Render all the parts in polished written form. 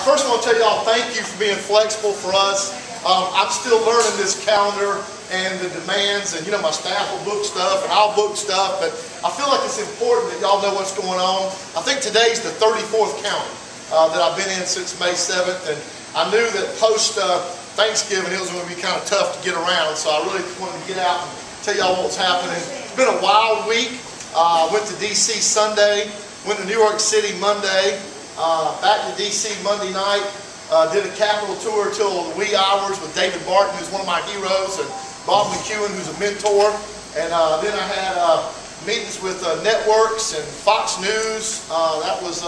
First I want to tell y'all thank you for being flexible for us. I'm still learning this calendar and the demands, and you know, my staff will book stuff and I'll book stuff, but I feel like it's important that y'all know what's going on. I think today's the 34th county that I've been in since May 7th, and I knew that post Thanksgiving it was going to be kind of tough to get around, so I really wanted to get out and tell y'all what was happening. It's been a wild week. Went to DC Sunday, went to New York City Monday, back to DC Monday night, did a Capitol tour till the wee hours with David Barton, who's one of my heroes, and Bob McEwen, who's a mentor. And then I had meetings with networks and Fox News. That was,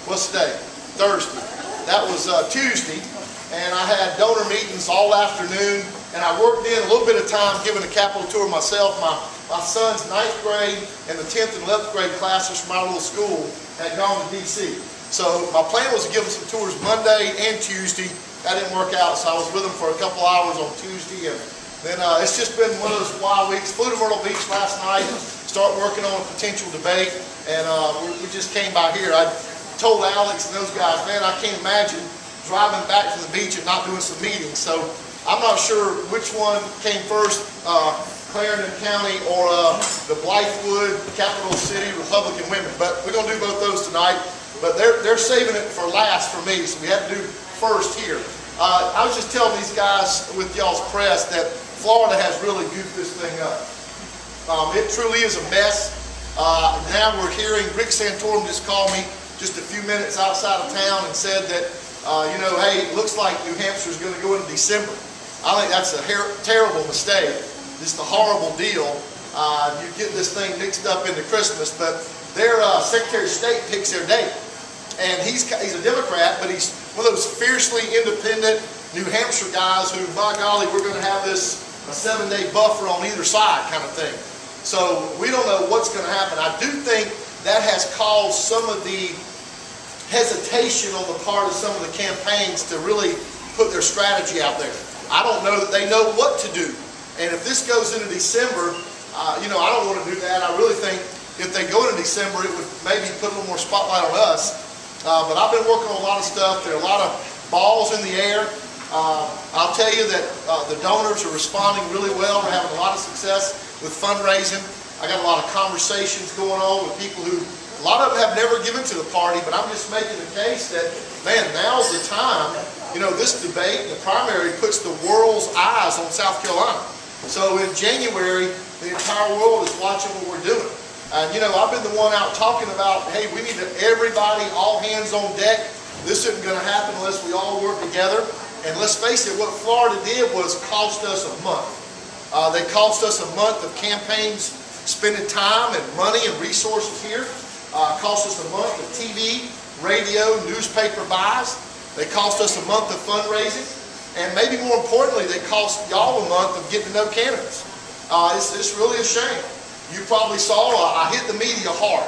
what's today? Thursday. That was Tuesday. And I had donor meetings all afternoon. And I worked in a little bit of time giving a Capitol tour myself. My son's 9th grade and the 10th and 11th grade classes from our little school had gone to DC. So my plan was to give them some tours Monday and Tuesday. That didn't work out, so I was with them for a couple hours on Tuesday. And then it's just been one of those wild weeks. Flew to Myrtle Beach last night, started working on a potential debate, and we just came by here. I told Alex and those guys, man, I can't imagine driving back from the beach and not doing some meetings. So I'm not sure which one came first, Clarendon County or the Blythewood, Capital City, Republican women. But we're going to do both those tonight. But they're saving it for last for me, so we had to do first here. I was just telling these guys with y'all's press that Florida has really goofed this thing up. It truly is a mess. Now we're hearing, Rick Santorum just called me just a few minutes outside of town and said that, you know, hey, it looks like New Hampshire is going to go into December. I think that's a terrible mistake. Just a horrible deal. You get this thing mixed up into Christmas, but their Secretary of State picks their date. And he's a Democrat, but he's one of those fiercely independent New Hampshire guys who, by golly, we're going to have this a 7-day buffer on either side kind of thing. So we don't know what's going to happen. I do think that has caused some of the hesitation on the part of some of the campaigns to really put their strategy out there. I don't know that they know what to do. And if this goes into December, you know, I don't want to do that. I really think if they go into December, it would maybe put a little more spotlight on us. But I've been working on a lot of stuff. There are a lot of balls in the air. I'll tell you that the donors are responding really well. We're having a lot of success with fundraising. I got a lot of conversations going on with people who, a lot of them have never given to the party, but I'm just making the case that, man, now's the time. You know, this debate, the primary, puts the world's eyes on South Carolina. So in January, the entire world is watching what we're doing. And you know, I've been the one out talking about, hey, we need everybody, all hands on deck. This isn't going to happen unless we all work together. And let's face it, what Florida did was cost us a month. They cost us a month of campaigns, spending time and money and resources here. Cost us a month of TV, radio, newspaper buys. They cost us a month of fundraising. And maybe more importantly, they cost y'all a month of getting to know candidates. It's really a shame. You probably saw, I hit the media hard.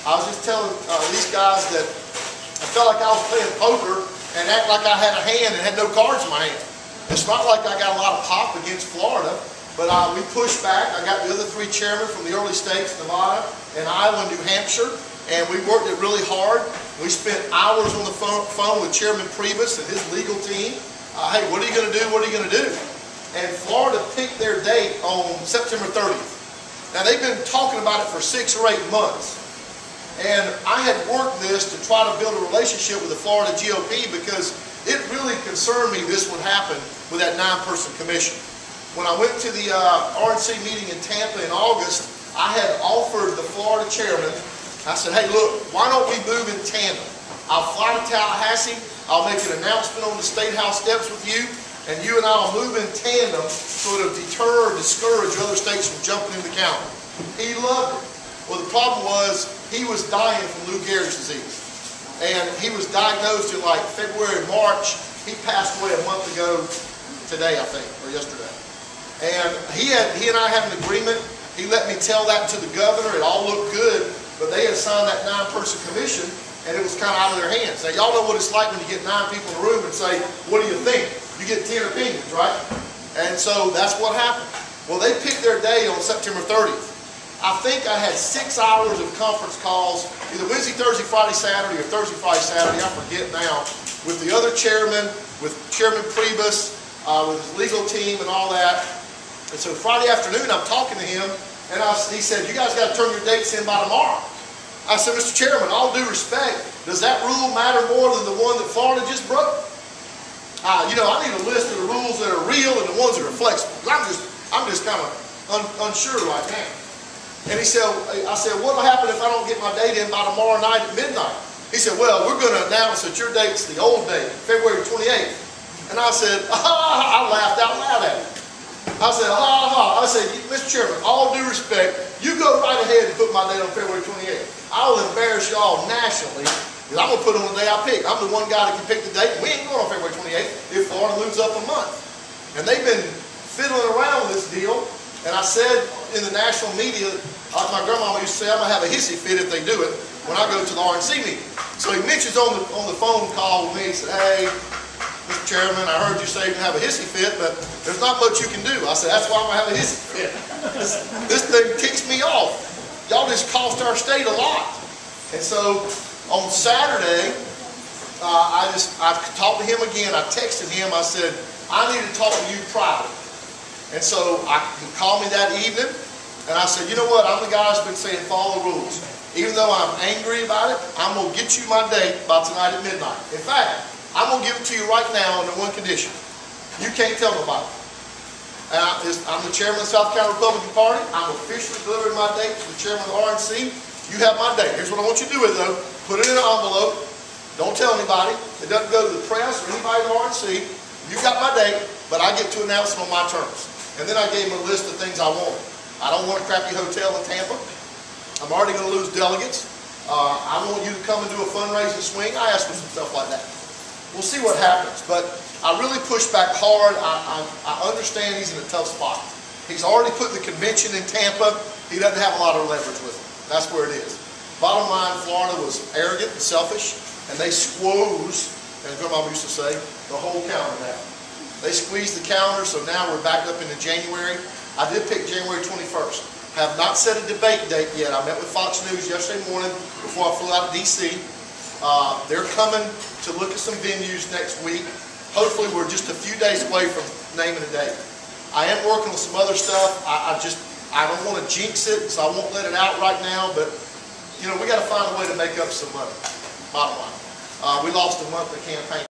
I was just telling these guys that I felt like I was playing poker and act like I had a hand and had no cards in my hand. It's not like I got a lot of pop against Florida, but we pushed back. I got the other 3 chairmen from the early states, Nevada and Iowa and New Hampshire, and we worked it really hard. We spent hours on the phone with Chairman Priebus and his legal team. Hey, what are you going to do? What are you going to do? And Florida picked their date on September 30th. Now, they've been talking about it for 6 or 8 months. And I had worked this to try to build a relationship with the Florida GOP because it really concerned me this would happen with that 9-person commission. When I went to the RNC meeting in Tampa in August, I had offered the Florida chairman, I said, hey, look, why don't we move in tandem? I'll fly to Tallahassee, I'll make an announcement on the State House steps with you, and you and I will move in tandem so it'll deter or discourage other states from jumping in the county. He loved it. Well, the problem was he was dying from Lou Gehrig's disease. And he was diagnosed in like February, March. He passed away a month ago today, I think, or yesterday. And he and I had an agreement. He let me tell that to the governor. It all looked good, but they had assigned that 9-person commission, and it was kind of out of their hands. Now, y'all know what it's like when you get 9 people in a room and say, what do you think? You get 10 opinions, right? And so that's what happened. Well, they picked their day on September 30th. I think I had 6 hours of conference calls, either Wednesday, Thursday, Friday, Saturday, or Thursday, Friday, Saturday, I forget now, with the other chairman, with Chairman Priebus, with his legal team and all that. And so Friday afternoon, I'm talking to him, and he said, you guys got to turn your dates in by tomorrow. I said, Mr. Chairman, all due respect, does that rule matter more than the one that Florida just broke? You know, I need a list of the rules that are real and the ones that are flexible. I'm just kind of unsure right now. And I said, what'll happen if I don't get my date in by tomorrow night at midnight? He said, well, we're going to announce that your date's the old date, February 28th. And I said, I laughed out loud at him. I said, I said, Mr. Chairman, all due respect, you go right ahead and put my date on February 28th. I'll embarrass y'all nationally, because I'm going to put it on the day I pick. I'm the one guy that can pick the date. We ain't going on February 28th if Florida moves up a month. And they've been fiddling around with this deal. And I said in the national media, like my grandmama used to say, I'm going to have a hissy fit if they do it when I go to the RNC meeting. So he mentions on the phone call with me, he said, hey, Mr. Chairman, I heard you say you can have a hissy fit, but there's not much you can do. I said, that's why I'm going to have a hissy fit. This thing kicks me off. Y'all just cost our state a lot. And so on Saturday, I talked to him again. I texted him. I said, I need to talk to you privately. And so he called me that evening, and I said, you know what, I'm the guy that's been saying follow the rules. Even though I'm angry about it, I'm going to get you my date by tonight at midnight. In fact, I'm going to give it to you right now under one condition. You can't tell nobody. And I'm the chairman of the South Carolina Republican Party. I'm officially delivering my date to the chairman of the RNC. You have my date. Here's what I want you to do with it, though. Put it in an envelope. Don't tell anybody. It doesn't go to the press or anybody in the RNC. You got my date, but I get to announce it on my terms. And then I gave him a list of things I wanted. I don't want a crappy hotel in Tampa. I'm already going to lose delegates. I want you to come and do a fundraising swing. I asked for some stuff like that. We'll see what happens. But I really pushed back hard. I understand he's in a tough spot. He's already put the convention in Tampa. He doesn't have a lot of leverage with him. That's where it is. Bottom line, Florida was arrogant and selfish, and they squoze, as Grandma used to say, the whole calendar now. They squeezed the calendar, so now we're back up into January. I did pick January 21st. Have not set a debate date yet. I met with Fox News yesterday morning before I flew out of D.C. They're coming to look at some venues next week. Hopefully we're just a few days away from naming a date. I am working on some other stuff. I don't want to jinx it, so I won't let it out right now, but you know, we got to find a way to make up some money. Bottom line. We lost a month of campaign.